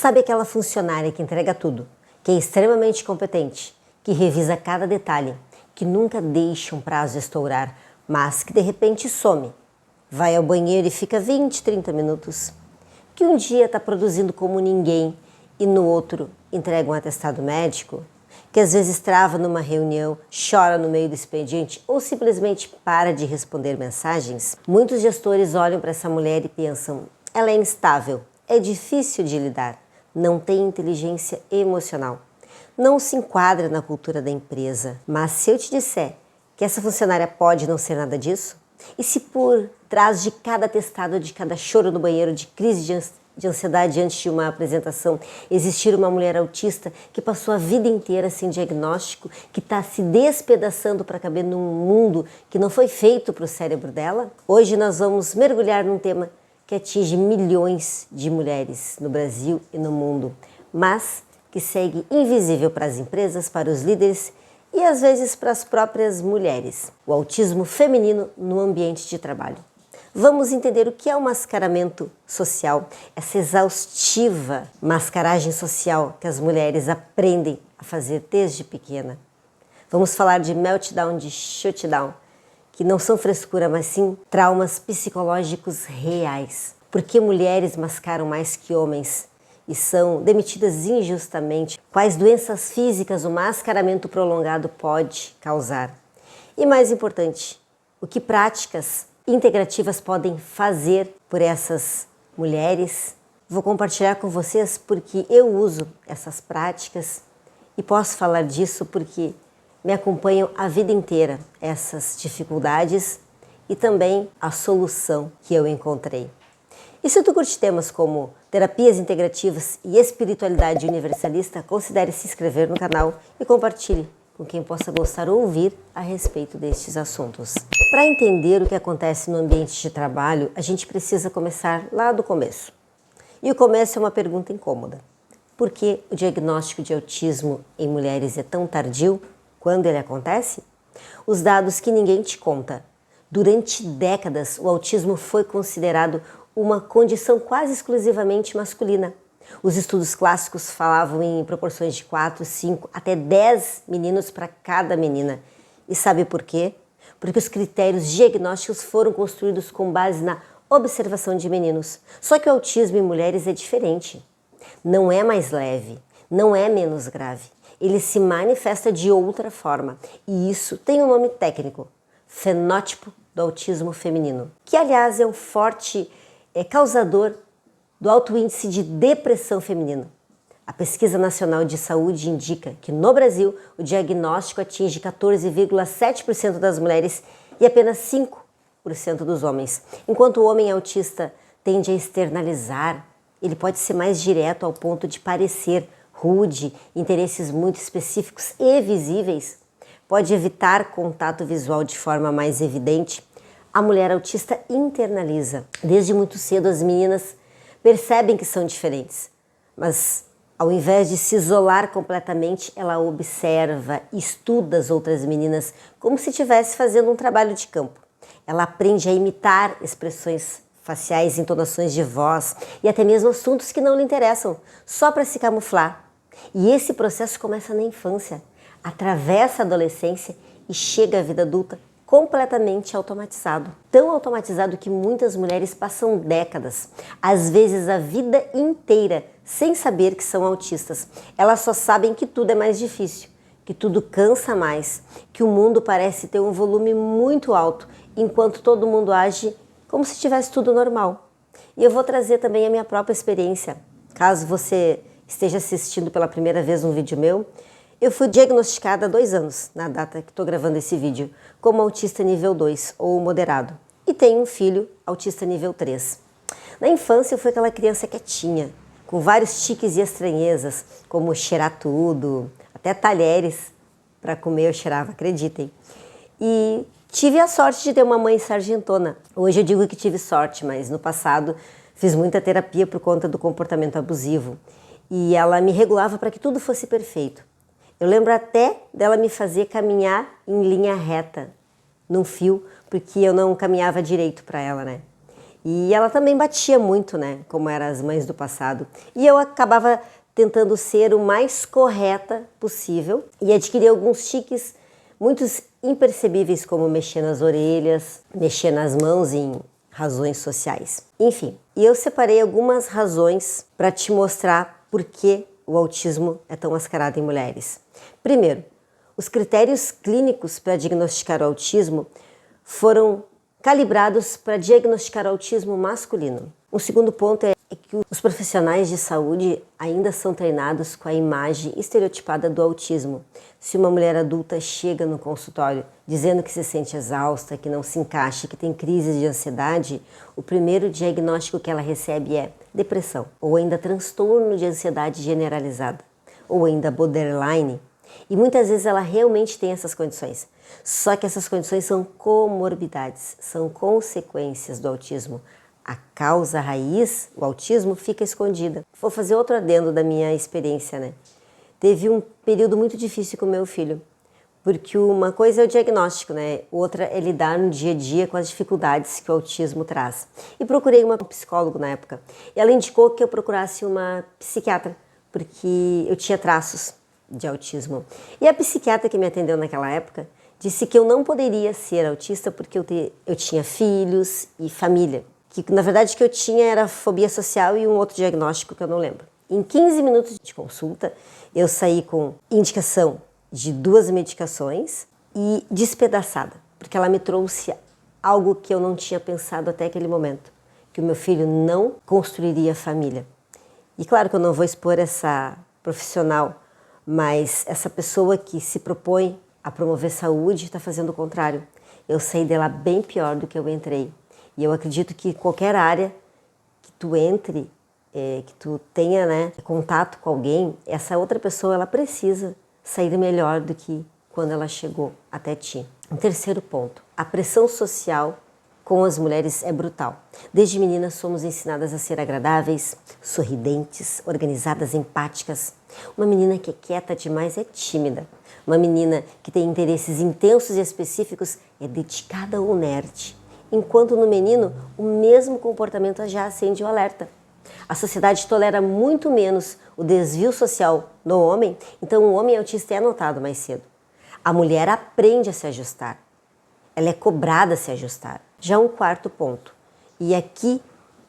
Sabe aquela funcionária que entrega tudo, que é extremamente competente, que revisa cada detalhe, que nunca deixa um prazo estourar, mas que de repente some, vai ao banheiro e fica 20, 30 minutos, que um dia está produzindo como ninguém e no outro entrega um atestado médico, que às vezes trava numa reunião, chora no meio do expediente ou simplesmente para de responder mensagens? Muitos gestores olham para essa mulher e pensam, ela é instável, é difícil de lidar, não tem inteligência emocional, não se enquadra na cultura da empresa. Mas se eu te disser que essa funcionária pode não ser nada disso, e se por trás de cada atestado, de cada choro no banheiro, de crise de ansiedade antes de uma apresentação, existir uma mulher autista que passou a vida inteira sem diagnóstico, que está se despedaçando para caber num mundo que não foi feito para o cérebro dela? Hoje nós vamos mergulhar num tema que atinge milhões de mulheres no Brasil e no mundo, mas que segue invisível para as empresas, para os líderes e às vezes para as próprias mulheres. O autismo feminino no ambiente de trabalho. Vamos entender o que é o mascaramento social, essa exaustiva mascaragem social que as mulheres aprendem a fazer desde pequena. Vamos falar de meltdown, de shutdown, que não são frescura, mas sim traumas psicológicos reais. Por que mulheres mascaram mais que homens e são demitidas injustamente? Quais doenças físicas o mascaramento prolongado pode causar? E mais importante, o que práticas integrativas podem fazer por essas mulheres? Vou compartilhar com vocês porque eu uso essas práticas e posso falar disso porque me acompanham a vida inteira essas dificuldades e também a solução que eu encontrei. E se tu curte temas como terapias integrativas e espiritualidade universalista, considere se inscrever no canal e compartilhe com quem possa gostar ou ouvir a respeito destes assuntos. Para entender o que acontece no ambiente de trabalho, a gente precisa começar lá do começo. E o começo é uma pergunta incômoda. Por que o diagnóstico de autismo em mulheres é tão tardio? Quando ele acontece? Os dados que ninguém te conta. Durante décadas, o autismo foi considerado uma condição quase exclusivamente masculina. Os estudos clássicos falavam em proporções de 4, 5, até 10 meninos para cada menina. E sabe por quê? Porque os critérios diagnósticos foram construídos com base na observação de meninos. Só que o autismo em mulheres é diferente. Não é mais leve, não é menos grave. Ele se manifesta de outra forma. E isso tem um nome técnico, fenótipo do autismo feminino, que aliás é um forte causador do alto índice de depressão feminina. A Pesquisa Nacional de Saúde indica que no Brasil o diagnóstico atinge 14,7% das mulheres e apenas 5% dos homens. Enquanto o homem autista tende a externalizar, ele pode ser mais direto ao ponto de parecer rude, interesses muito específicos e visíveis, pode evitar contato visual de forma mais evidente. A mulher autista internaliza. Desde muito cedo as meninas percebem que são diferentes, mas ao invés de se isolar completamente, ela observa, estuda as outras meninas como se estivesse fazendo um trabalho de campo. Ela aprende a imitar expressões faciais, entonações de voz e até mesmo assuntos que não lhe interessam, só para se camuflar. E esse processo começa na infância, atravessa a adolescência e chega à vida adulta completamente automatizado. Tão automatizado que muitas mulheres passam décadas, às vezes a vida inteira, sem saber que são autistas. Elas só sabem que tudo é mais difícil, que tudo cansa mais, que o mundo parece ter um volume muito alto, enquanto todo mundo age como se tivesse tudo normal. E eu vou trazer também a minha própria experiência. Caso você esteja assistindo pela primeira vez um vídeo meu, eu fui diagnosticada há 2 anos, na data que estou gravando esse vídeo, como autista nível 2 ou moderado. E tenho um filho autista nível 3. Na infância eu fui aquela criança quietinha, com vários tiques e estranhezas, como cheirar tudo, até talheres para comer eu cheirava, acreditem. E tive a sorte de ter uma mãe sargentona. Hoje eu digo que tive sorte, mas no passado fiz muita terapia por conta do comportamento abusivo. E ela me regulava para que tudo fosse perfeito. Eu lembro até dela me fazer caminhar em linha reta, num fio, porque eu não caminhava direito para ela, né? E ela também batia muito, né? Como eram as mães do passado. E eu acabava tentando ser o mais correta possível e adquirir alguns tiques muitos impercebíveis, como mexer nas orelhas, mexer nas mãos em razões sociais. Enfim, e eu separei algumas razões para te mostrar por que o autismo é tão mascarado em mulheres. Primeiro, os critérios clínicos para diagnosticar o autismo foram calibrados para diagnosticar o autismo masculino. Um segundo ponto é que os profissionais de saúde ainda são treinados com a imagem estereotipada do autismo. Se uma mulher adulta chega no consultório dizendo que se sente exausta, que não se encaixa, que tem crises de ansiedade, o primeiro diagnóstico que ela recebe é depressão, ou ainda transtorno de ansiedade generalizada, ou ainda borderline. E muitas vezes ela realmente tem essas condições. Só que essas condições são comorbidades, são consequências do autismo. A causa raiz, o autismo, fica escondida. Vou fazer outro adendo da minha experiência, né? Teve um período muito difícil com meu filho, porque uma coisa é o diagnóstico, né? Outra é lidar no dia a dia com as dificuldades que o autismo traz. E procurei uma psicóloga na época. E ela indicou que eu procurasse uma psiquiatra, porque eu tinha traços de autismo. E a psiquiatra que me atendeu naquela época disse que eu não poderia ser autista porque eu tinha filhos e família. Que na verdade o que eu tinha era fobia social e um outro diagnóstico que eu não lembro. Em 15 minutos de consulta, eu saí com indicação de 2 medicações e despedaçada, porque ela me trouxe algo que eu não tinha pensado até aquele momento, que o meu filho não construiria família. E claro que eu não vou expor essa profissional, mas essa pessoa que se propõe a promover saúde está fazendo o contrário. Eu saí dela bem pior do que eu entrei. E eu acredito que qualquer área que tu entre, que tu tenha, né, contato com alguém, essa outra pessoa ela precisa sair melhor do que quando ela chegou até ti. Um terceiro ponto, a pressão social com as mulheres é brutal. Desde meninas somos ensinadas a ser agradáveis, sorridentes, organizadas, empáticas. Uma menina que é quieta demais é tímida. Uma menina que tem interesses intensos e específicos é dedicada ou nerd. Enquanto no menino, o mesmo comportamento já acende o alerta. A sociedade tolera muito menos o desvio social no homem, então o homem autista é notado mais cedo. A mulher aprende a se ajustar. Ela é cobrada a se ajustar. Já um quarto ponto, e aqui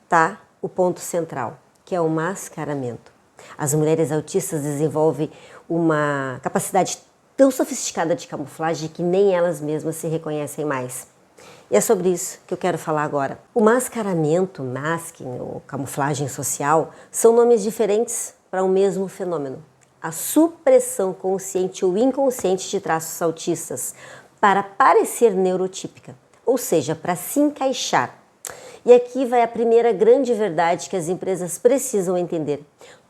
está o ponto central, que é o mascaramento. As mulheres autistas desenvolvem uma capacidade tão sofisticada de camuflagem que nem elas mesmas se reconhecem mais. E é sobre isso que eu quero falar agora. O mascaramento, masking ou camuflagem social são nomes diferentes para o mesmo fenômeno. A supressão consciente ou inconsciente de traços autistas para parecer neurotípica, ou seja, para se encaixar. E aqui vai a primeira grande verdade que as empresas precisam entender.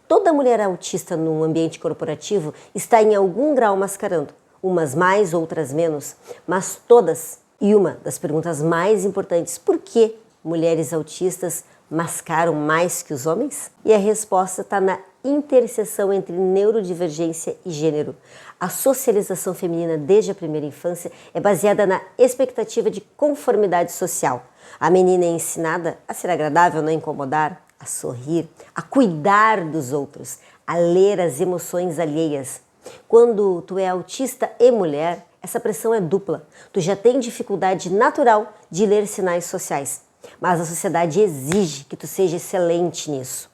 Toda mulher autista num ambiente corporativo está em algum grau mascarando, umas mais, outras menos, mas todas. E uma das perguntas mais importantes, por que mulheres autistas mascaram mais que os homens? E a resposta está na interseção entre neurodivergência e gênero. A socialização feminina desde a primeira infância é baseada na expectativa de conformidade social. A menina é ensinada a ser agradável, a não incomodar, a sorrir, a cuidar dos outros, a ler as emoções alheias. Quando tu é autista e mulher, essa pressão é dupla. Tu já tem dificuldade natural de ler sinais sociais, mas a sociedade exige que tu seja excelente nisso.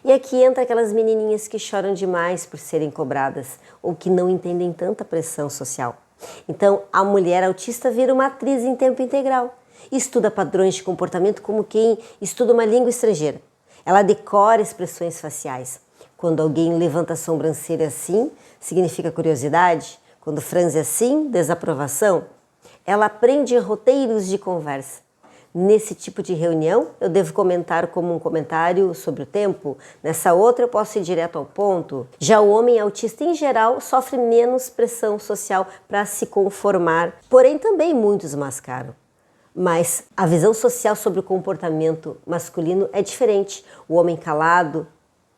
E aqui entra aquelas menininhas que choram demais por serem cobradas ou que não entendem tanta pressão social. Então, a mulher autista vira uma atriz em tempo integral. Estuda padrões de comportamento como quem estuda uma língua estrangeira. Ela decora expressões faciais. Quando alguém levanta a sobrancelha assim, significa curiosidade. Quando franze assim, desaprovação. Ela aprende roteiros de conversa. Nesse tipo de reunião, eu devo comentar como um comentário sobre o tempo. Nessa outra, eu posso ir direto ao ponto. Já o homem autista, em geral, sofre menos pressão social para se conformar. Porém, também muitos mascaram. Mas a visão social sobre o comportamento masculino é diferente. O homem calado,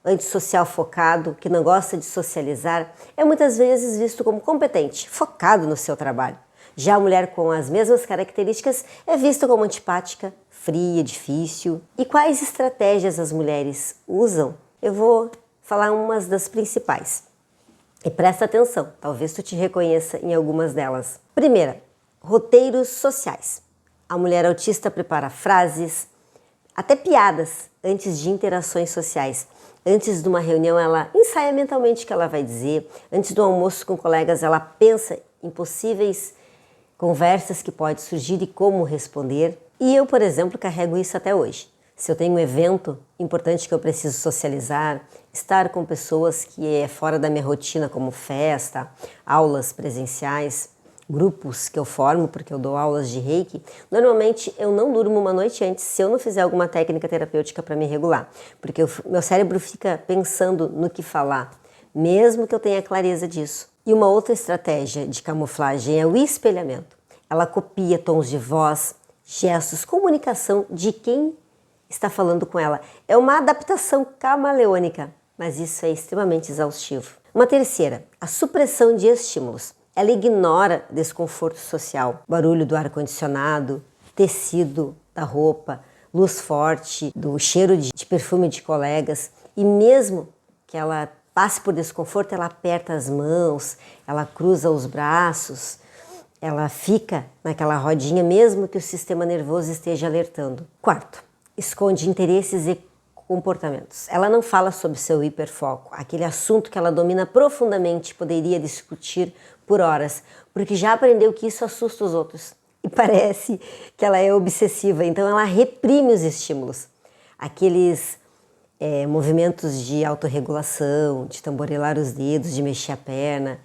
antissocial focado, que não gosta de socializar, é muitas vezes visto como competente, focado no seu trabalho. Já a mulher com as mesmas características é vista como antipática, fria, difícil. E quais estratégias as mulheres usam? Eu vou falar umas das principais. E presta atenção, talvez tu te reconheça em algumas delas. Primeira, roteiros sociais. A mulher autista prepara frases, até piadas, antes de interações sociais. Antes de uma reunião, ela ensaia mentalmente o que ela vai dizer. Antes do almoço com colegas, ela pensa em possíveis conversas que podem surgir e como responder. E eu, por exemplo, carrego isso até hoje. Se eu tenho um evento importante que eu preciso socializar, estar com pessoas que é fora da minha rotina, como festa, aulas presenciais, grupos que eu formo, porque eu dou aulas de Reiki, normalmente eu não durmo uma noite antes se eu não fizer alguma técnica terapêutica para me regular, porque meu cérebro fica pensando no que falar, mesmo que eu tenha clareza disso. E uma outra estratégia de camuflagem é o espelhamento. Ela copia tons de voz, gestos, comunicação de quem está falando com ela. É uma adaptação camaleônica, mas isso é extremamente exaustivo. Uma terceira, a supressão de estímulos. Ela ignora desconforto social, barulho do ar-condicionado, tecido da roupa, luz forte, do cheiro de perfume de colegas, e mesmo que ela passe por desconforto, ela aperta as mãos, ela cruza os braços, ela fica naquela rodinha mesmo que o sistema nervoso esteja alertando. Quarto, esconde interesses e comportamentos. Ela não fala sobre seu hiperfoco, aquele assunto que ela domina profundamente, poderia discutir por horas, porque já aprendeu que isso assusta os outros. E parece que ela é obsessiva, então ela reprime os estímulos. Aqueles movimentos de autorregulação, de tamborelar os dedos, de mexer a perna,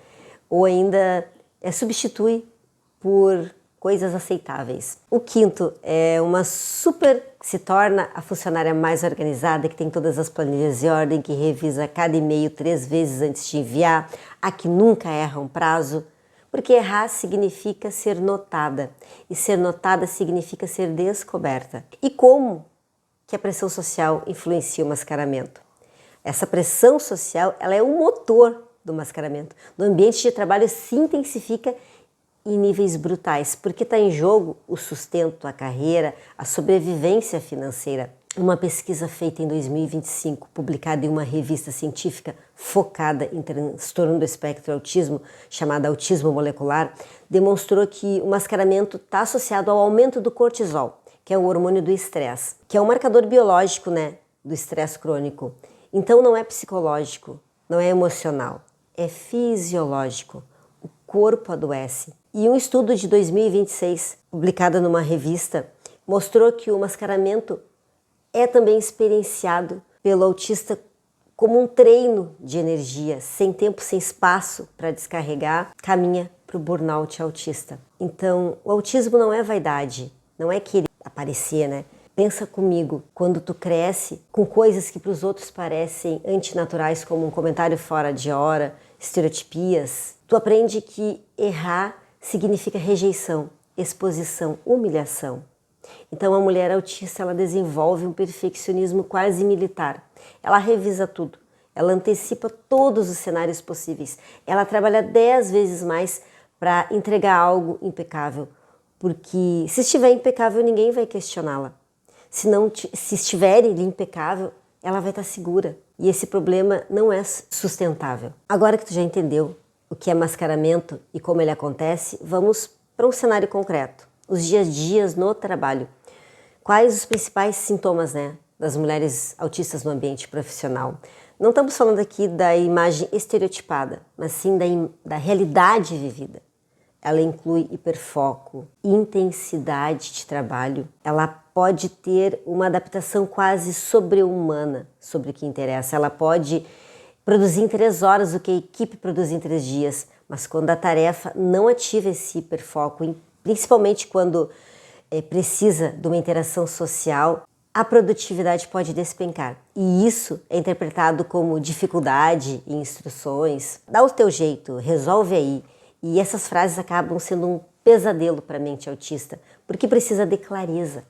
ou ainda substitui por coisas aceitáveis. O quinto é se torna a funcionária mais organizada, que tem todas as planilhas em ordem, que revisa cada e-mail 3 vezes antes de enviar, a que nunca erra um prazo, porque errar significa ser notada, e ser notada significa ser descoberta. E como que a pressão social influencia o mascaramento? Essa pressão social, ela é o motor do mascaramento. No ambiente de trabalho se intensifica em níveis brutais, porque está em jogo o sustento, a carreira, a sobrevivência financeira. Uma pesquisa feita em 2025, publicada em uma revista científica focada em transtorno do espectro autismo, chamada Autismo Molecular, demonstrou que o mascaramento está associado ao aumento do cortisol, que é o hormônio do estresse, que é um marcador biológico, do estresse crônico. Então não é psicológico, não é emocional, é fisiológico. O corpo adoece. E um estudo de 2026, publicado numa revista, mostrou que o mascaramento é também experienciado pelo autista como um treino de energia, sem tempo, sem espaço para descarregar, caminha para o burnout autista. Então, o autismo não é vaidade, não é querer aparecer, Pensa comigo, quando tu cresce com coisas que para os outros parecem antinaturais, como um comentário fora de hora, estereotipias, tu aprende que errar significa rejeição, exposição, humilhação. Então a mulher autista, ela desenvolve um perfeccionismo quase militar. Ela revisa tudo, ela antecipa todos os cenários possíveis. Ela trabalha 10 vezes mais para entregar algo impecável, porque se estiver impecável ninguém vai questioná-la. Se estiver impecável, ela vai estar segura. E esse problema não é sustentável. Agora que tu já entendeu o que é mascaramento e como ele acontece, vamos para um cenário concreto. Os dias a dias no trabalho. Quais os principais sintomas, das mulheres autistas no ambiente profissional? Não estamos falando aqui da imagem estereotipada, mas sim da realidade vivida. Ela inclui hiperfoco, intensidade de trabalho. Ela pode ter uma adaptação quase sobre-humana sobre o que interessa. Ela pode produzir em 3 horas o que a equipe produz em 3 dias, mas quando a tarefa não ativa esse hiperfoco, principalmente quando precisa de uma interação social, a produtividade pode despencar. E isso é interpretado como dificuldade em instruções. Dá o teu jeito, resolve aí. E essas frases acabam sendo um pesadelo para a mente autista, porque precisa de clareza.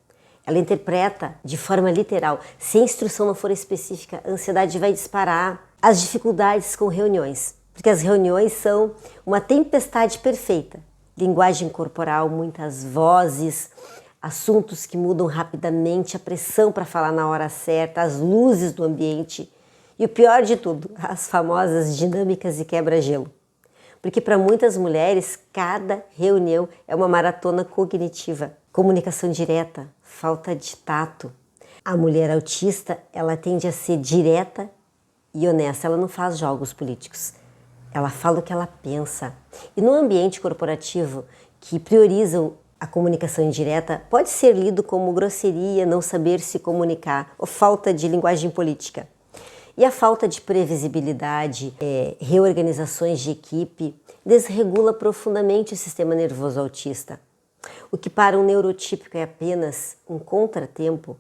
Ela interpreta de forma literal. Se a instrução não for específica, a ansiedade vai disparar. As dificuldades com reuniões, porque as reuniões são uma tempestade perfeita. linguagem corporal, muitas vozes, assuntos que mudam rapidamente, a pressão para falar na hora certa, as luzes do ambiente e o pior de tudo, as famosas dinâmicas e quebra-gelo. Porque para muitas mulheres, cada reunião é uma maratona cognitiva, comunicação direta, falta de tato. A mulher autista, ela tende a ser direta e honesta, ela não faz jogos políticos. Ela fala o que ela pensa. E no ambiente corporativo que prioriza a comunicação indireta, pode ser lido como grosseria, não saber se comunicar ou falta de linguagem política. E a falta de previsibilidade, reorganizações de equipe, desregula profundamente o sistema nervoso autista. O que para um neurotípico é apenas um contratempo,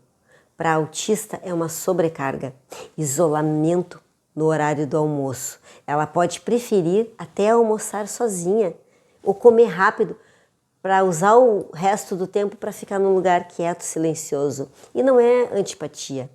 para a autista é uma sobrecarga, isolamento no horário do almoço. Ela pode preferir até almoçar sozinha ou comer rápido para usar o resto do tempo para ficar num lugar quieto, silencioso. E não é antipatia,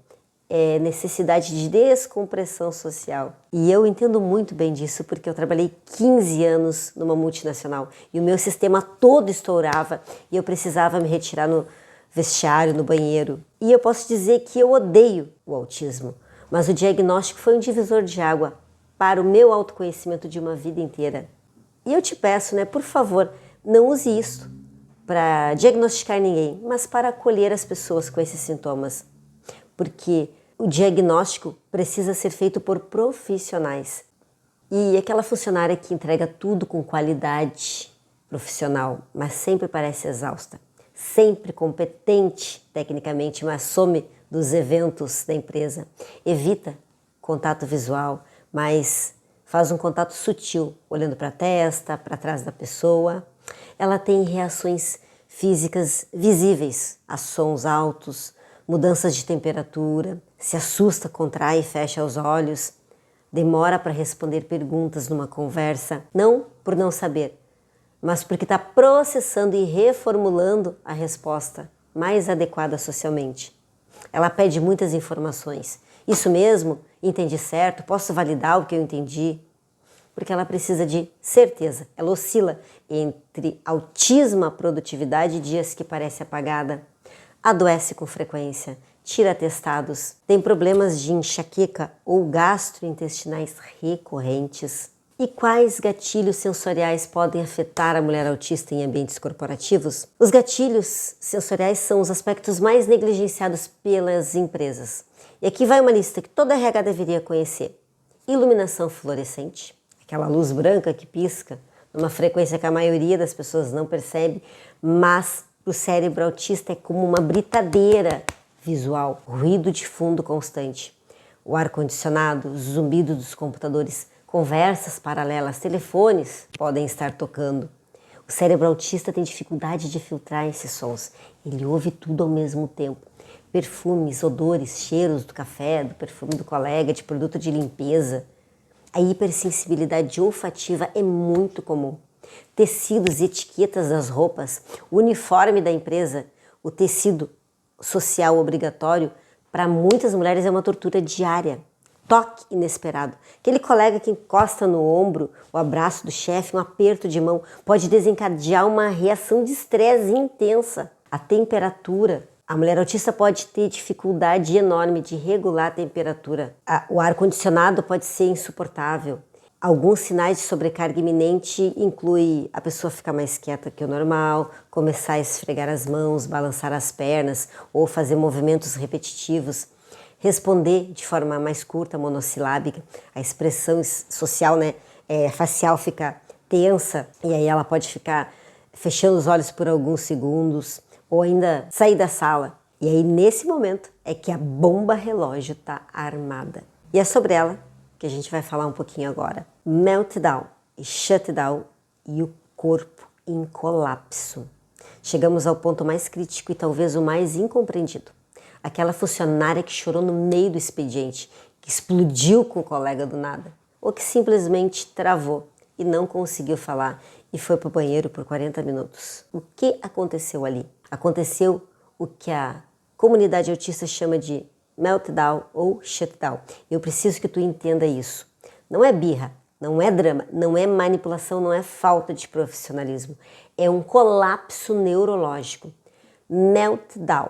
é necessidade de descompressão social. E eu entendo muito bem disso porque eu trabalhei 15 anos numa multinacional e o meu sistema todo estourava e eu precisava me retirar no vestiário, no banheiro. E eu posso dizer que eu odeio o autismo. Mas o diagnóstico foi um divisor de água para o meu autoconhecimento de uma vida inteira. E eu te peço, por favor, não use isso para diagnosticar ninguém, mas para acolher as pessoas com esses sintomas. Porque o diagnóstico precisa ser feito por profissionais. E aquela funcionária que entrega tudo com qualidade profissional, mas sempre parece exausta, sempre competente tecnicamente, mas some dos eventos da empresa. Evita contato visual, mas faz um contato sutil, olhando para a testa, para trás da pessoa. Ela tem reações físicas visíveis a sons altos, mudanças de temperatura, se assusta, contrai e fecha os olhos, demora para responder perguntas numa conversa, não por não saber, mas porque está processando e reformulando a resposta mais adequada socialmente. Ela pede muitas informações. Isso mesmo? Entendi certo? Posso validar o que eu entendi? Porque ela precisa de certeza. Ela oscila entre autismo e produtividade, dias que parece apagada. Adoece com frequência, tira atestados, tem problemas de enxaqueca ou gastrointestinais recorrentes. E quais gatilhos sensoriais podem afetar a mulher autista em ambientes corporativos? Os gatilhos sensoriais são os aspectos mais negligenciados pelas empresas. E aqui vai uma lista que toda RH deveria conhecer. Iluminação fluorescente, aquela luz branca que pisca, numa frequência que a maioria das pessoas não percebe, mas para o cérebro autista é como uma britadeira visual, ruído de fundo constante. O ar-condicionado, o zumbido dos computadores, conversas paralelas, telefones podem estar tocando. O cérebro autista tem dificuldade de filtrar esses sons. Ele ouve tudo ao mesmo tempo. Perfumes, odores, cheiros do café, do perfume do colega, de produto de limpeza. A hipersensibilidade olfativa é muito comum. Tecidos e etiquetas das roupas, o uniforme da empresa, o tecido social obrigatório, para muitas mulheres é uma tortura diária. Toque inesperado. Aquele colega que encosta no ombro, o abraço do chefe, um aperto de mão, pode desencadear uma reação de estresse intensa. A temperatura. A mulher autista pode ter dificuldade enorme de regular a temperatura. O ar-condicionado pode ser insuportável. Alguns sinais de sobrecarga iminente incluem a pessoa ficar mais quieta que o normal, começar a esfregar as mãos, balançar as pernas ou fazer movimentos repetitivos. Responder de forma mais curta, monossilábica, a expressão social, facial fica tensa e aí ela pode ficar fechando os olhos por alguns segundos ou ainda sair da sala. E aí nesse momento é que a bomba relógio está armada. E é sobre ela que a gente vai falar um pouquinho agora. Meltdown e shutdown e o corpo em colapso. Chegamos ao ponto mais crítico e talvez o mais incompreendido. Aquela funcionária que chorou no meio do expediente, que explodiu com o colega do nada, ou que simplesmente travou e não conseguiu falar e foi para o banheiro por 40 minutos. O que aconteceu ali? Aconteceu o que a comunidade autista chama de meltdown ou shutdown. Eu preciso que tu entenda isso. Não é birra, não é drama, não é manipulação, não é falta de profissionalismo. É um colapso neurológico. Meltdown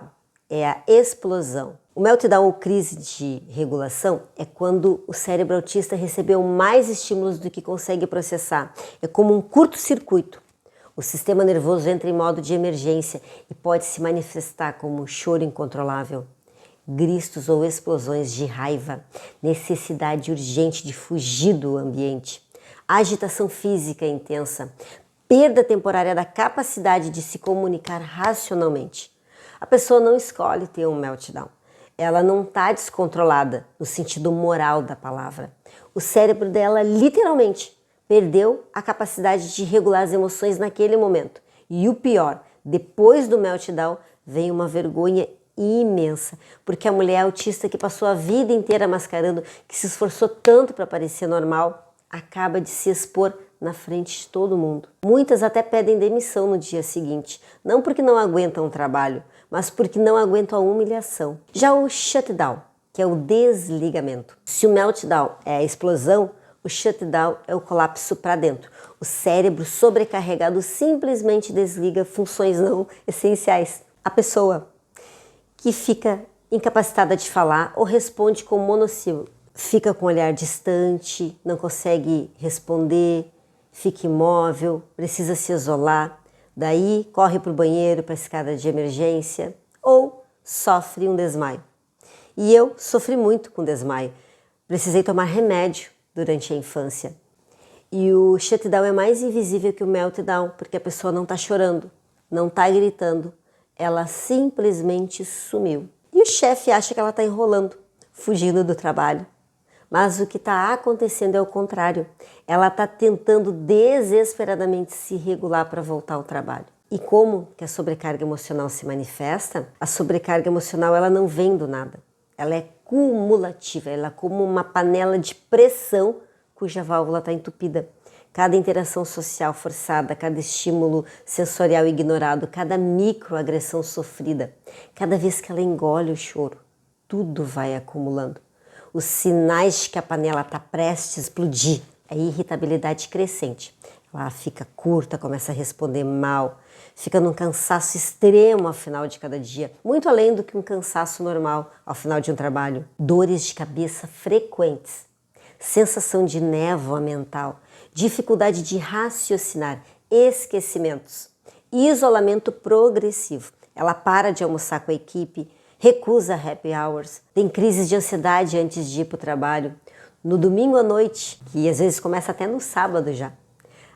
é a explosão. O meltdown ou crise de regulação é quando o cérebro autista recebeu mais estímulos do que consegue processar. É como um curto-circuito. O sistema nervoso entra em modo de emergência e pode se manifestar como um choro incontrolável, gritos ou explosões de raiva, necessidade urgente de fugir do ambiente, agitação física intensa, perda temporária da capacidade de se comunicar racionalmente. A pessoa não escolhe ter um meltdown. Ela não está descontrolada no sentido moral da palavra. O cérebro dela literalmente perdeu a capacidade de regular as emoções naquele momento. E o pior, depois do meltdown vem uma vergonha imensa, porque a mulher autista que passou a vida inteira mascarando, que se esforçou tanto para parecer normal, acaba de se expor na frente de todo mundo. Muitas até pedem demissão no dia seguinte, não porque não aguentam o trabalho, mas porque não aguentam a humilhação. Já o shutdown, que é o desligamento. Se o meltdown é a explosão, o shutdown é o colapso para dentro. O cérebro sobrecarregado simplesmente desliga funções não essenciais. A pessoa que fica incapacitada de falar ou responde com monossílabo, fica com o olhar distante, não consegue responder, fica imóvel, precisa se isolar, daí corre para o banheiro, para a escada de emergência ou sofre um desmaio. E eu sofri muito com desmaio, precisei tomar remédio durante a infância. E o shutdown é mais invisível que o meltdown, porque a pessoa não está chorando, não está gritando, ela simplesmente sumiu. E o chefe acha que ela está enrolando, fugindo do trabalho. Mas o que está acontecendo é o contrário. Ela está tentando desesperadamente se regular para voltar ao trabalho. E como que a sobrecarga emocional se manifesta? A sobrecarga emocional ela não vem do nada. Ela é cumulativa, ela é como uma panela de pressão cuja válvula está entupida. Cada interação social forçada, cada estímulo sensorial ignorado, cada microagressão sofrida, cada vez que ela engole o choro, tudo vai acumulando. Os sinais de que a panela está prestes a explodir é irritabilidade crescente. Ela fica curta, começa a responder mal, fica num cansaço extremo ao final de cada dia, muito além do que um cansaço normal ao final de um trabalho. Dores de cabeça frequentes, sensação de névoa mental, dificuldade de raciocinar, esquecimentos, isolamento progressivo. Ela para de almoçar com a equipe, recusa happy hours, tem crises de ansiedade antes de ir para o trabalho. No domingo à noite, que às vezes começa até no sábado já,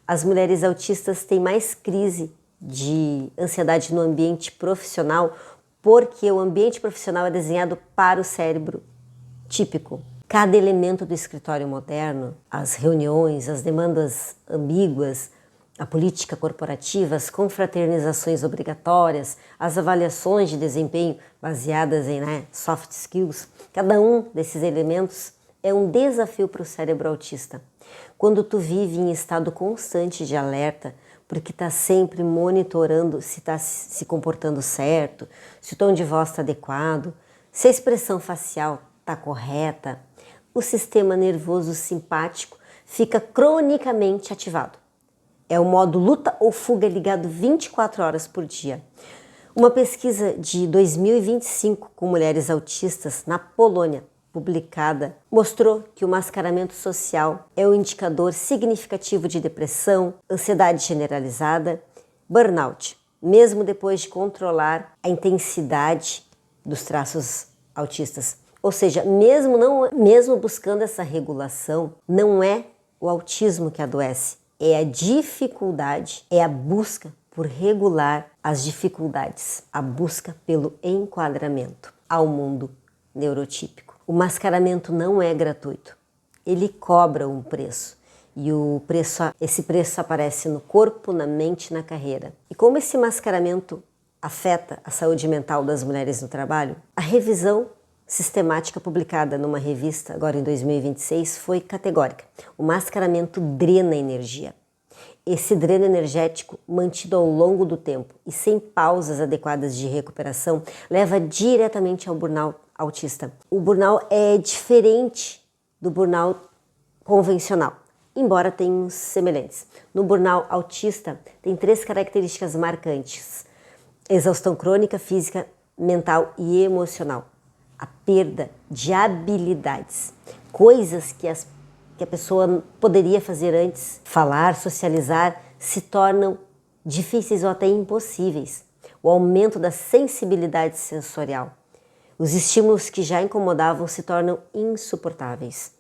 as mulheres autistas têm mais crise de ansiedade no ambiente profissional porque o ambiente profissional é desenhado para o cérebro típico. Cada elemento do escritório moderno, as reuniões, as demandas ambíguas, a política corporativa, as confraternizações obrigatórias, as avaliações de desempenho baseadas em soft skills, cada um desses elementos é um desafio para o cérebro autista. Quando tu vive em estado constante de alerta, porque está sempre monitorando se está se comportando certo, se o tom de voz está adequado, se a expressão facial está correta, o sistema nervoso simpático fica cronicamente ativado. É o modo luta ou fuga ligado 24 horas por dia. Uma pesquisa de 2025 com mulheres autistas na Polônia, publicada, mostrou que o mascaramento social é um indicador significativo de depressão, ansiedade generalizada, burnout, mesmo depois de controlar a intensidade dos traços autistas. Ou seja, mesmo buscando essa regulação, não é o autismo que adoece, é a dificuldade, é a busca por regular as dificuldades, a busca pelo enquadramento ao mundo neurotípico. O mascaramento não é gratuito, ele cobra um preço e esse preço aparece no corpo, na mente e na carreira. E como esse mascaramento afeta a saúde mental das mulheres no trabalho, a revisão sistemática publicada numa revista, agora em 2026, foi categórica. O mascaramento drena energia. Esse dreno energético, mantido ao longo do tempo e sem pausas adequadas de recuperação, leva diretamente ao burnout autista. O burnout é diferente do burnout convencional. embora tenham semelhantes. No burnout autista, tem 3 características marcantes: exaustão crônica, física, mental e emocional. A perda de habilidades, coisas que a pessoa poderia fazer antes, falar, socializar, se tornam difíceis ou até impossíveis. O aumento da sensibilidade sensorial. Os estímulos que já incomodavam se tornam insuportáveis.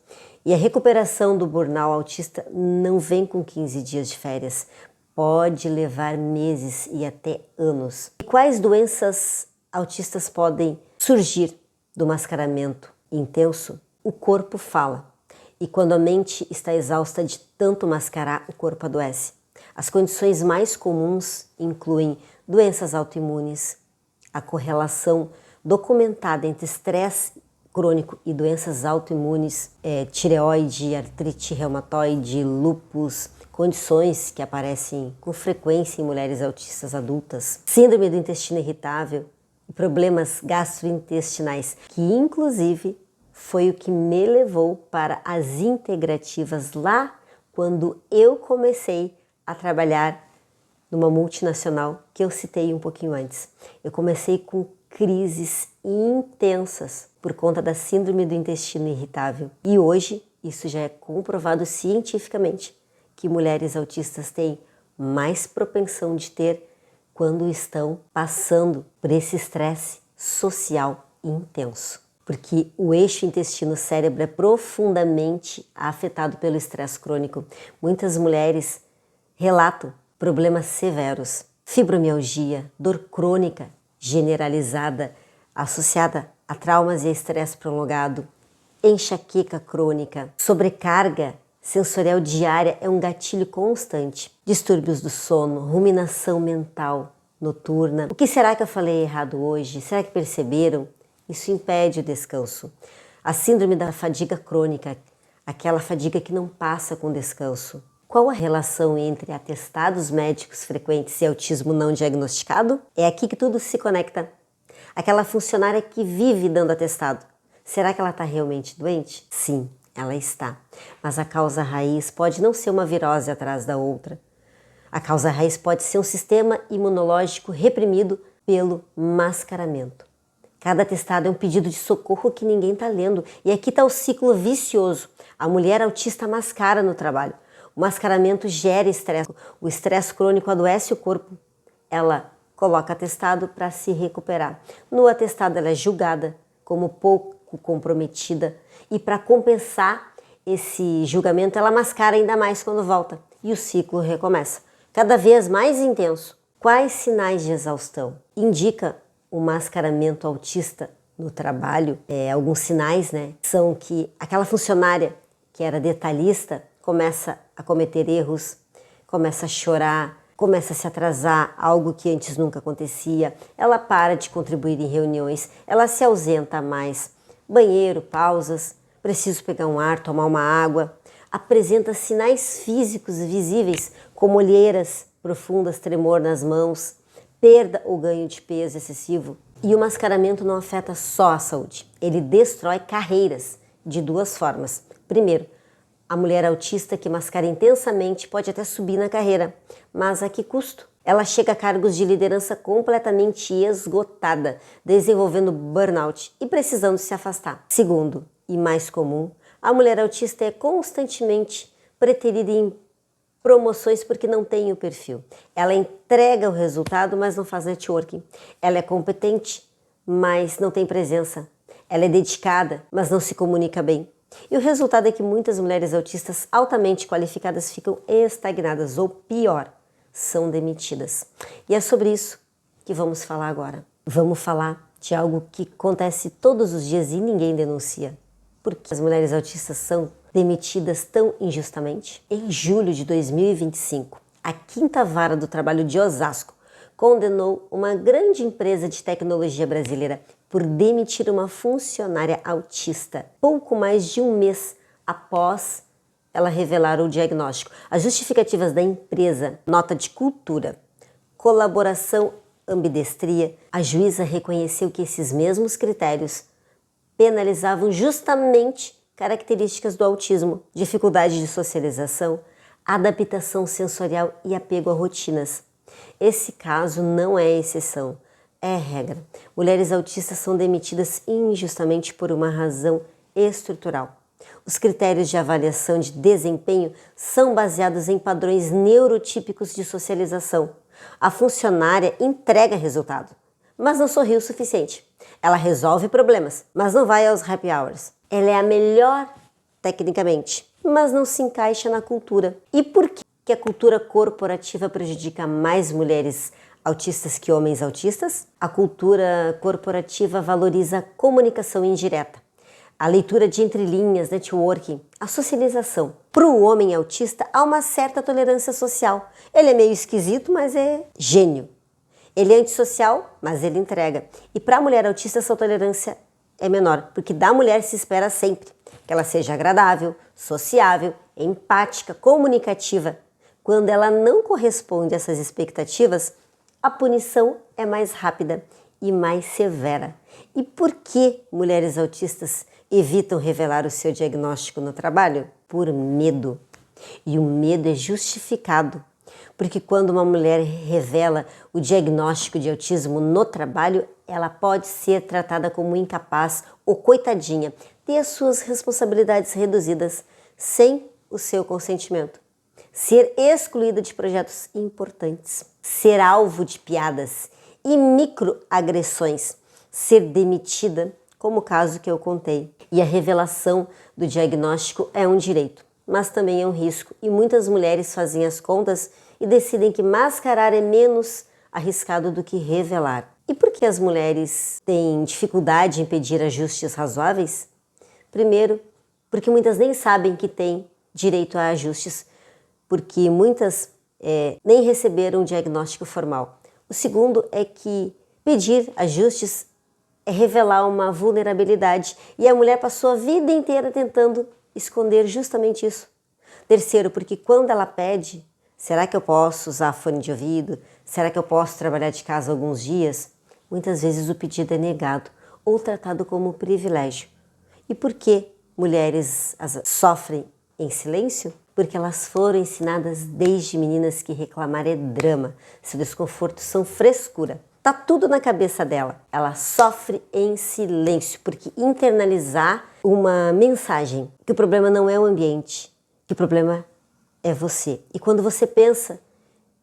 E a recuperação do burnout autista não vem com 15 dias de férias. Pode levar meses e até anos. E quais doenças autistas podem surgir do mascaramento intenso? O corpo fala. E quando a mente está exausta de tanto mascarar, o corpo adoece. As condições mais comuns incluem doenças autoimunes, a correlação documentada entre estresse crônico e doenças autoimunes, tireoide, artrite reumatoide, lúpus, condições que aparecem com frequência em mulheres autistas adultas, síndrome do intestino irritável e problemas gastrointestinais, que inclusive foi o que me levou para as integrativas lá quando eu comecei a trabalhar numa multinacional que eu citei um pouquinho antes. Eu comecei com crises intensas por conta da síndrome do intestino irritável. E hoje isso já é comprovado cientificamente que mulheres autistas têm mais propensão de ter quando estão passando por esse estresse social intenso. Porque o eixo intestino-cérebro é profundamente afetado pelo estresse crônico. Muitas mulheres relatam problemas severos, fibromialgia, dor crônica generalizada associada a traumas e estresse prolongado, enxaqueca crônica, sobrecarga sensorial diária é um gatilho constante, distúrbios do sono, ruminação mental noturna. O que será que eu falei errado hoje? Será que perceberam? Isso impede o descanso. A síndrome da fadiga crônica, aquela fadiga que não passa com descanso. Qual a relação entre atestados médicos frequentes e autismo não diagnosticado? É aqui que tudo se conecta. Aquela funcionária que vive dando atestado, será que ela está realmente doente? Sim, ela está. Mas a causa raiz pode não ser uma virose atrás da outra. A causa raiz pode ser um sistema imunológico reprimido pelo mascaramento. Cada atestado é um pedido de socorro que ninguém está lendo. E aqui está o ciclo vicioso. A mulher autista mascara no trabalho. O mascaramento gera estresse. O estresse crônico adoece o corpo. Ela coloca atestado para se recuperar. No atestado ela é julgada como pouco comprometida. E para compensar esse julgamento, ela mascara ainda mais quando volta. E o ciclo recomeça. Cada vez mais intenso. Quais sinais de exaustão? Indica o mascaramento autista no trabalho. Alguns sinais, são que aquela funcionária que era detalhista começa a cometer erros, começa a chorar, começa a se atrasar, algo que antes nunca acontecia. Ela para de contribuir em reuniões, ela se ausenta mais. Banheiro, pausas, preciso pegar um ar, tomar uma água. Apresenta sinais físicos visíveis, como olheiras profundas, tremor nas mãos, perda ou ganho de peso excessivo. E o mascaramento não afeta só a saúde, ele destrói carreiras de duas formas. Primeiro, a mulher autista que mascara intensamente pode até subir na carreira, mas a que custo? Ela chega a cargos de liderança completamente esgotada, desenvolvendo burnout e precisando se afastar. Segundo, e mais comum, a mulher autista é constantemente preterida em promoções porque não tem o perfil. Ela entrega o resultado, mas não faz networking. Ela é competente, mas não tem presença. Ela é dedicada, mas não se comunica bem. E o resultado é que muitas mulheres autistas altamente qualificadas ficam estagnadas, ou pior, são demitidas. E é sobre isso que vamos falar agora. Vamos falar de algo que acontece todos os dias e ninguém denuncia. Por que as mulheres autistas são demitidas tão injustamente? Em julho de 2025, a 5ª Vara do Trabalho de Osasco condenou uma grande empresa de tecnologia brasileira por demitir uma funcionária autista pouco mais de um mês após ela revelar o diagnóstico. As justificativas da empresa, nota de cultura, colaboração, ambidestria, a juíza reconheceu que esses mesmos critérios penalizavam justamente características do autismo: dificuldade de socialização, adaptação sensorial e apego a rotinas. Esse caso não é exceção, é regra. Mulheres autistas são demitidas injustamente por uma razão estrutural. Os critérios de avaliação de desempenho são baseados em padrões neurotípicos de socialização. A funcionária entrega resultado, mas não sorri o suficiente. Ela resolve problemas, mas não vai aos happy hours. Ela é a melhor tecnicamente, mas não se encaixa na cultura. E por que a cultura corporativa prejudica mais mulheres autistas que homens autistas? A cultura corporativa valoriza a comunicação indireta, a leitura de entrelinhas, networking, a socialização. Para o homem autista há uma certa tolerância social. Ele é meio esquisito, mas é gênio. Ele é antissocial, mas ele entrega. E para a mulher autista essa tolerância é menor, porque da mulher se espera sempre que ela seja agradável, sociável, empática, comunicativa. Quando ela não corresponde a essas expectativas, a punição é mais rápida e mais severa. E por que mulheres autistas evitam revelar o seu diagnóstico no trabalho? Por medo. E o medo é justificado, porque quando uma mulher revela o diagnóstico de autismo no trabalho, ela pode ser tratada como incapaz ou coitadinha, ter as suas responsabilidades reduzidas sem o seu consentimento, ser excluída de projetos importantes, ser alvo de piadas e microagressões, ser demitida, como o caso que eu contei. E a revelação do diagnóstico é um direito, mas também é um risco, e muitas mulheres fazem as contas e decidem que mascarar é menos arriscado do que revelar. E por que as mulheres têm dificuldade em pedir ajustes razoáveis? Primeiro, porque muitas nem sabem que têm direito a ajustes, porque muitas nem receberam um diagnóstico formal. O segundo é que pedir ajustes é revelar uma vulnerabilidade, e a mulher passou a vida inteira tentando esconder justamente isso. Terceiro, porque quando ela pede, será que eu posso usar fone de ouvido? Será que eu posso trabalhar de casa alguns dias? Muitas vezes o pedido é negado ou tratado como privilégio. E por que mulheres sofrem em silêncio? Porque elas foram ensinadas desde meninas que reclamar é drama, seu desconforto são frescura. Tá tudo na cabeça dela. Ela sofre em silêncio, porque internalizar uma mensagem que o problema não é o ambiente, que o problema é você. E quando você pensa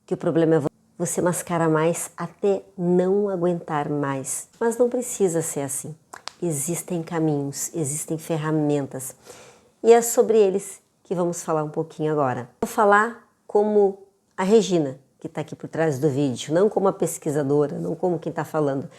que o problema é você, você mascara mais até não aguentar mais. Mas não precisa ser assim. Existem caminhos, existem ferramentas. E é sobre eles que vamos falar um pouquinho agora. Vou falar como a Regina, que está aqui por trás do vídeo, não como a pesquisadora, não como quem está falando.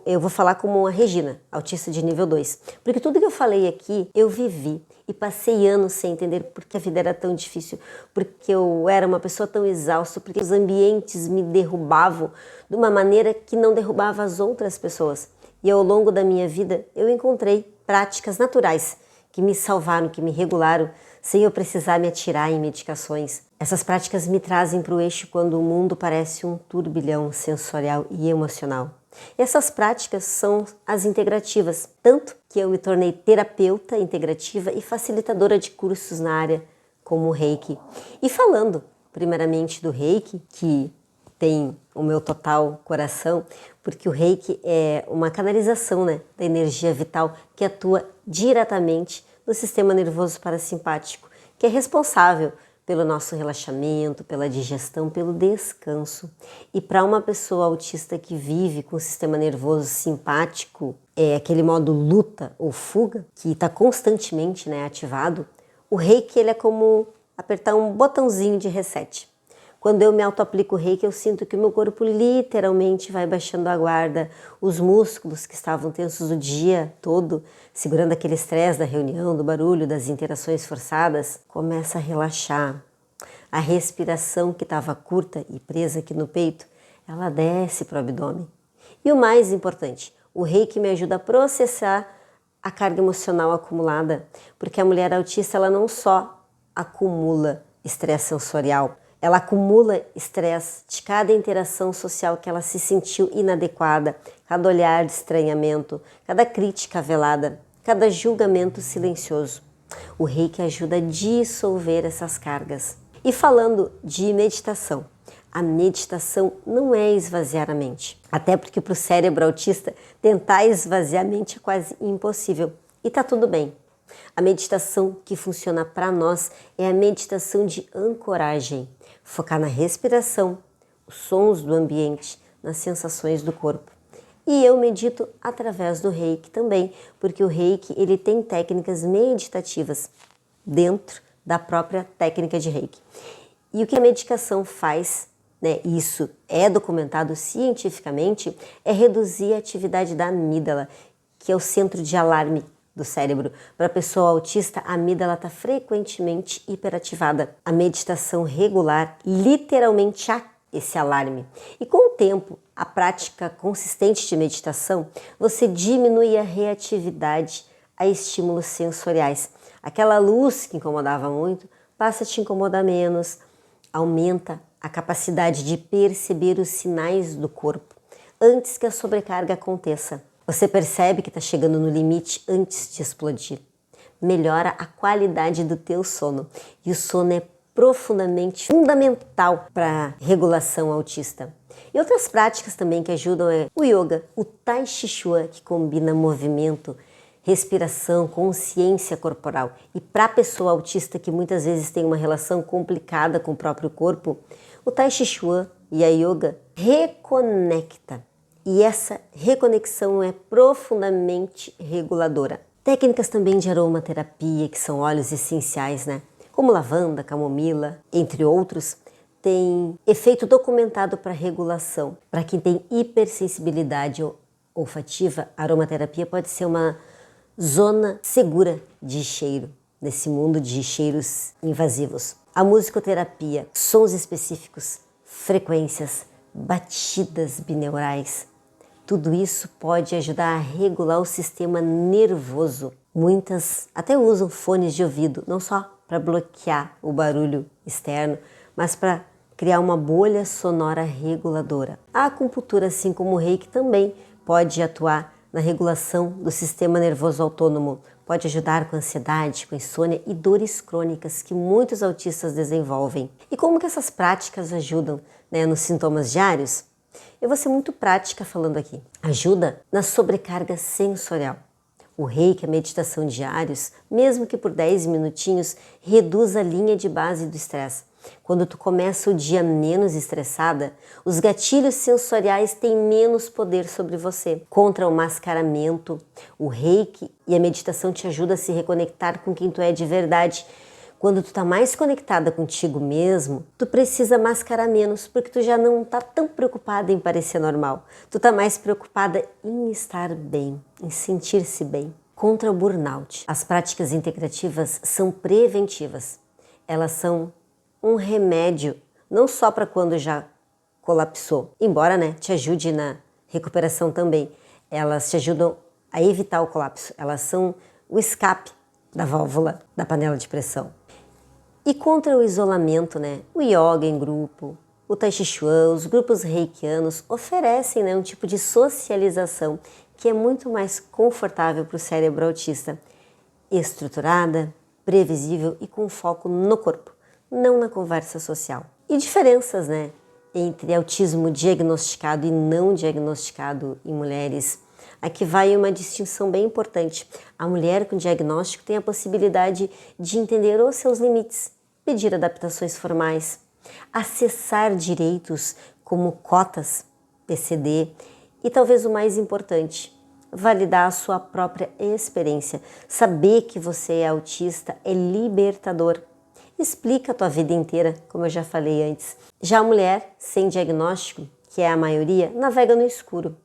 Eu vou falar como a Regina, autista de nível 2. Porque tudo que eu falei aqui, eu vivi e passei anos sem entender por que a vida era tão difícil, porque eu era uma pessoa tão exausta, porque os ambientes me derrubavam de uma maneira que não derrubava as outras pessoas. E ao longo da minha vida, eu encontrei práticas naturais que me salvaram, que me regularam, sem eu precisar me atirar em medicações. Essas práticas me trazem para o eixo quando o mundo parece um turbilhão sensorial e emocional. Essas práticas são as integrativas, tanto que eu me tornei terapeuta integrativa e facilitadora de cursos na área como o Reiki. E falando primeiramente do Reiki, que tem o meu total coração, porque o Reiki é uma canalização, da energia vital que atua diretamente no sistema nervoso parasimpático, que é responsável pelo nosso relaxamento, pela digestão, pelo descanso. E para uma pessoa autista que vive com o sistema nervoso simpático, aquele modo luta ou fuga, que está constantemente ativado, o Reiki ele é como apertar um botãozinho de reset. Quando eu me auto-aplico o Reiki, eu sinto que o meu corpo literalmente vai baixando a guarda. Os músculos que estavam tensos o dia todo, segurando aquele estresse da reunião, do barulho, das interações forçadas, começa a relaxar. A respiração que estava curta e presa aqui no peito, ela desce para o abdômen. E o mais importante, o Reiki me ajuda a processar a carga emocional acumulada, porque a mulher autista ela não só acumula estresse sensorial, ela acumula estresse de cada interação social que ela se sentiu inadequada, cada olhar de estranhamento, cada crítica velada, cada julgamento silencioso. O Reiki ajuda a dissolver essas cargas. E falando de meditação, a meditação não é esvaziar a mente. Até porque para o cérebro autista, tentar esvaziar a mente é quase impossível. E tá tudo bem. A meditação que funciona para nós é a meditação de ancoragem. Focar na respiração, os sons do ambiente, nas sensações do corpo. E eu medito através do Reiki também, porque o Reiki ele tem técnicas meditativas dentro da própria técnica de Reiki. E o que a meditação faz, né, isso é documentado cientificamente, é reduzir a atividade da amígdala, que é o centro de alarme do cérebro. Para a pessoa autista, a amígdala está frequentemente hiperativada. A meditação regular literalmente esse alarme. E com o tempo, a prática consistente de meditação, você diminui a reatividade a estímulos sensoriais. Aquela luz que incomodava muito passa a te incomodar menos, aumenta a capacidade de perceber os sinais do corpo antes que a sobrecarga aconteça. Você percebe que está chegando no limite antes de explodir. Melhora a qualidade do teu sono. E o sono é profundamente fundamental para a regulação autista. E outras práticas também que ajudam é o yoga, o tai chi chuan, que combina movimento, respiração, consciência corporal. E para a pessoa autista que muitas vezes tem uma relação complicada com o próprio corpo, o tai chi chuan e a yoga reconecta. E essa reconexão é profundamente reguladora. Técnicas também de aromaterapia, que são óleos essenciais, né? Como lavanda, camomila, entre outros, tem efeito documentado para regulação. Para quem tem hipersensibilidade olfativa, a aromaterapia pode ser uma zona segura de cheiro, nesse mundo de cheiros invasivos. A musicoterapia, sons específicos, frequências, batidas bineurais, tudo isso pode ajudar a regular o sistema nervoso. Muitas até usam fones de ouvido, não só para bloquear o barulho externo, mas para criar uma bolha sonora reguladora. A acupuntura, assim como o Reiki, também pode atuar na regulação do sistema nervoso autônomo. Pode ajudar com ansiedade, com insônia e dores crônicas que muitos autistas desenvolvem. E como que essas práticas ajudam, né, nos sintomas diários? Eu vou ser muito prática falando aqui. Ajuda na sobrecarga sensorial. O Reiki, a meditação diários, mesmo que por 10 minutinhos, reduz a linha de base do estresse. Quando tu começa o dia menos estressada, os gatilhos sensoriais têm menos poder sobre você. Contra o mascaramento, o Reiki e a meditação te ajudam a se reconectar com quem tu é de verdade. Quando tu tá mais conectada contigo mesmo, tu precisa mascarar menos, porque tu já não tá tão preocupada em parecer normal. Tu tá mais preocupada em estar bem, em sentir-se bem. Contra o burnout, as práticas integrativas são preventivas. Elas são um remédio, não só para quando já colapsou, embora, né, te ajude na recuperação também. Elas te ajudam a evitar o colapso. Elas são o escape da válvula da panela de pressão. E contra o isolamento, né, o yoga em grupo, o tai chi chuan, os grupos reikianos oferecem, né, um tipo de socialização que é muito mais confortável para o cérebro autista, estruturada, previsível e com foco no corpo, não na conversa social. E diferenças, né, entre autismo diagnosticado e não diagnosticado em mulheres. Aqui vai uma distinção bem importante. A mulher com diagnóstico tem a possibilidade de entender os seus limites, pedir adaptações formais, acessar direitos como cotas, PCD e talvez o mais importante, validar a sua própria experiência. Saber que você é autista é libertador. Explica a tua vida inteira, como eu já falei antes. Já a mulher sem diagnóstico, que é a maioria, navega no escuro.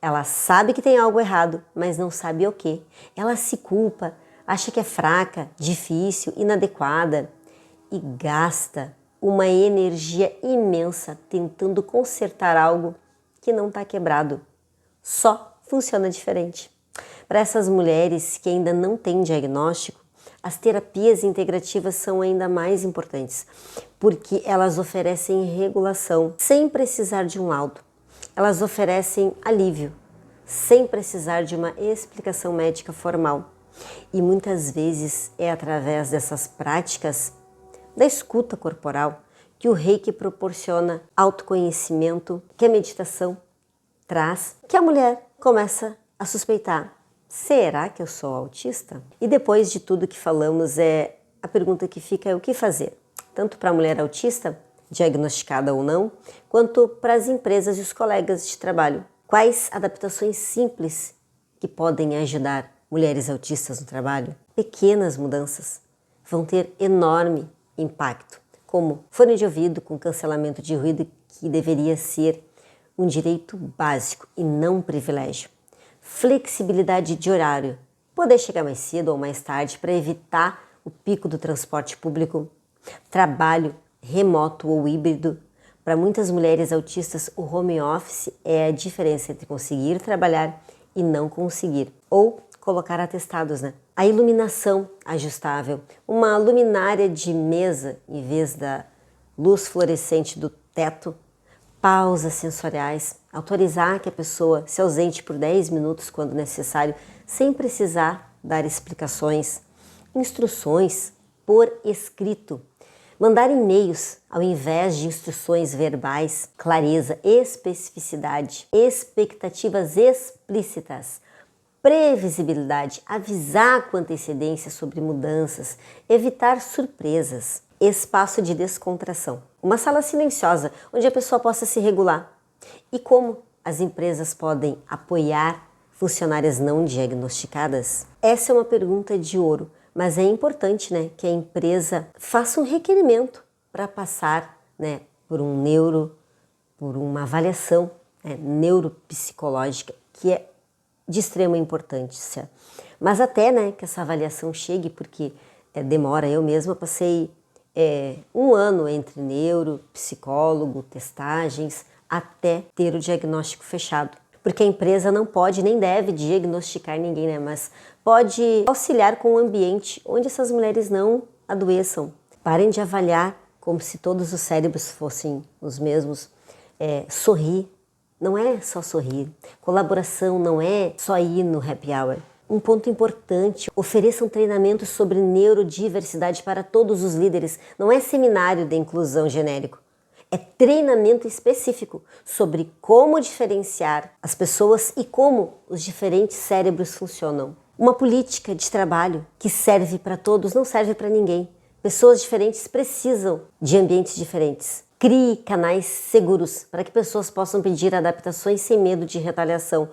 Ela sabe que tem algo errado, mas não sabe o quê. Ela se culpa, acha que é fraca, difícil, inadequada e gasta uma energia imensa tentando consertar algo que não está quebrado. Só funciona diferente. Para essas mulheres que ainda não têm diagnóstico, as terapias integrativas são ainda mais importantes, porque elas oferecem regulação sem precisar de um laudo. Elas oferecem alívio, sem precisar de uma explicação médica formal. E muitas vezes é através dessas práticas da escuta corporal que o Reiki proporciona autoconhecimento, que a meditação traz, que a mulher começa a suspeitar: será que eu sou autista? E depois de tudo que falamos, a pergunta que fica é o que fazer? Tanto para a mulher autista, diagnosticada ou não, quanto para as empresas e os colegas de trabalho. Quais adaptações simples que podem ajudar mulheres autistas no trabalho? Pequenas mudanças vão ter enorme impacto, como fone de ouvido com cancelamento de ruído, que deveria ser um direito básico e não um privilégio. Flexibilidade de horário, poder chegar mais cedo ou mais tarde para evitar o pico do transporte público. Trabalho remoto ou híbrido. Para muitas mulheres autistas, o home office é a diferença entre conseguir trabalhar e não conseguir, ou colocar atestados, né? A iluminação ajustável, uma luminária de mesa em vez da luz fluorescente do teto. Pausas sensoriais, autorizar que a pessoa se ausente por 10 minutos quando necessário, sem precisar dar explicações. Instruções por escrito. Mandar e-mails ao invés de instruções verbais. Clareza, especificidade, expectativas explícitas. Previsibilidade, avisar com antecedência sobre mudanças, evitar surpresas. Espaço de descontração, uma sala silenciosa onde a pessoa possa se regular. E como as empresas podem apoiar funcionárias não diagnosticadas? Essa é uma pergunta de ouro, mas é importante, né, que a empresa faça um requerimento para passar, né, por uma avaliação, né, neuropsicológica, que é de extrema importância. Mas até, né, que essa avaliação chegue, porque demora. Eu mesma passei 1 ano entre neuro, psicólogo, testagens, até ter o diagnóstico fechado. Porque a empresa não pode nem deve diagnosticar ninguém, né? Mas pode auxiliar com o ambiente onde essas mulheres não adoeçam. Parem de avaliar como se todos os cérebros fossem os mesmos. Sorrir não é só sorrir. Colaboração não é só ir no happy hour. Um ponto importante, ofereçam treinamento sobre neurodiversidade para todos os líderes. Não é seminário de inclusão genérico. É treinamento específico sobre como diferenciar as pessoas e como os diferentes cérebros funcionam. Uma política de trabalho que serve para todos não serve para ninguém. Pessoas diferentes precisam de ambientes diferentes. Crie canais seguros para que pessoas possam pedir adaptações sem medo de retaliação.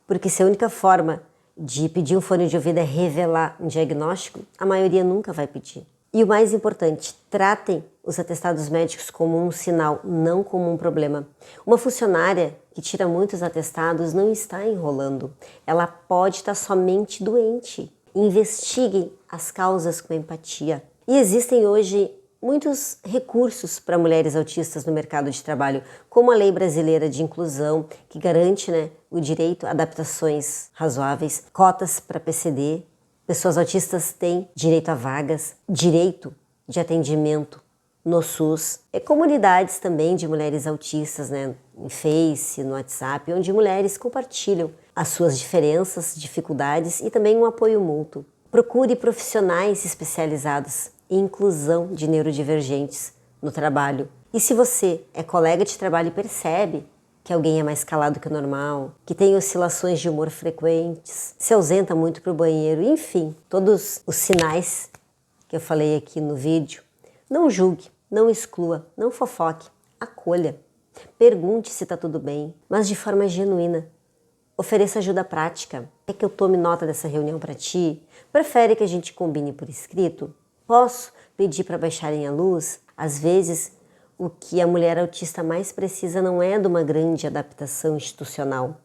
Porque se a única forma de pedir um fone de ouvido é revelar um diagnóstico, a maioria nunca vai pedir. E o mais importante, tratem os atestados médicos como um sinal, não como um problema. Uma funcionária que tira muitos atestados não está enrolando. Ela pode estar somente doente. Investiguem as causas com empatia. E existem hoje muitos recursos para mulheres autistas no mercado de trabalho, como a Lei Brasileira de Inclusão, que garante, né, o direito a adaptações razoáveis, cotas para PCD. Pessoas autistas têm direito a vagas, direito de atendimento no SUS. Comunidades também de mulheres autistas, né, em Face, no WhatsApp, onde mulheres compartilham as suas diferenças, dificuldades e também um apoio mútuo. Procure profissionais especializados em inclusão de neurodivergentes no trabalho. E se você é colega de trabalho e percebe que alguém é mais calado que o normal, que tem oscilações de humor frequentes, se ausenta muito para o banheiro, enfim, todos os sinais que eu falei aqui no vídeo, não julgue, não exclua, não fofoque, acolha. Pergunte se está tudo bem, mas de forma genuína. Ofereça ajuda prática. Quer que eu tome nota dessa reunião para ti? Prefere que a gente combine por escrito? Posso pedir para baixarem a luz? Às vezes, o que a mulher autista mais precisa não é de uma grande adaptação institucional.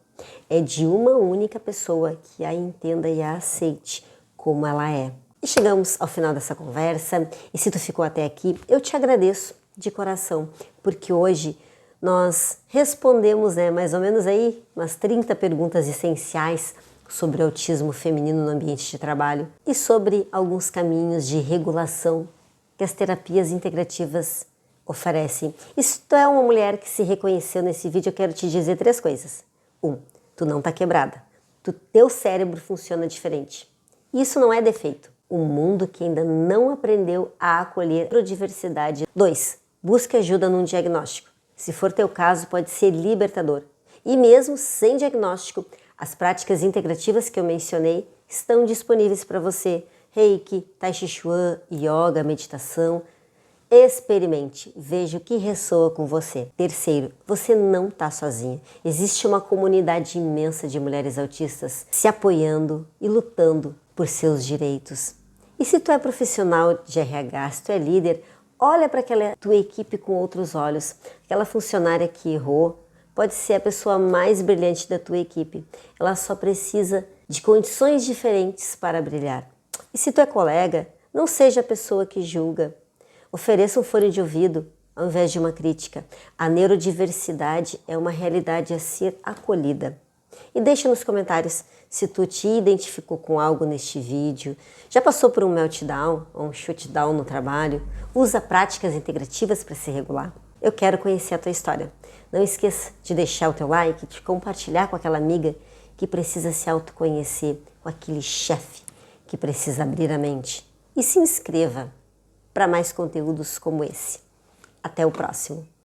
É de uma única pessoa que a entenda e a aceite como ela é. E chegamos ao final dessa conversa. E se tu ficou até aqui, eu te agradeço de coração, porque hoje nós respondemos, mais ou menos aí umas 30 perguntas essenciais sobre autismo feminino no ambiente de trabalho e sobre alguns caminhos de regulação que as terapias integrativas oferecem. E se tu é uma mulher que se reconheceu nesse vídeo, eu quero te dizer 3 coisas. 1, tu não tá quebrada. Teu cérebro funciona diferente. Isso não é defeito. Um mundo que ainda não aprendeu a acolher a neurodiversidade. 2. Busque ajuda num diagnóstico. Se for teu caso, pode ser libertador. E mesmo sem diagnóstico, as práticas integrativas que eu mencionei estão disponíveis para você. Reiki, Tai Chi Chuan, Yoga, meditação. Experimente, veja o que ressoa com você. Terceiro, você não está sozinha. Existe uma comunidade imensa de mulheres autistas se apoiando e lutando por seus direitos. E se tu é profissional de RH, se tu é líder, olha para aquela tua equipe com outros olhos. Aquela funcionária que errou pode ser a pessoa mais brilhante da tua equipe. Ela só precisa de condições diferentes para brilhar. E se tu é colega, não seja a pessoa que julga. Ofereça um fone de ouvido ao invés de uma crítica. A neurodiversidade é uma realidade a ser acolhida. E deixa nos comentários se tu te identificou com algo neste vídeo, já passou por um meltdown ou um shutdown no trabalho, usa práticas integrativas para se regular. Eu quero conhecer a tua história. Não esqueça de deixar o teu like, de compartilhar com aquela amiga que precisa se autoconhecer, com aquele chefe que precisa abrir a mente. E se inscreva para mais conteúdos como esse. Até o próximo.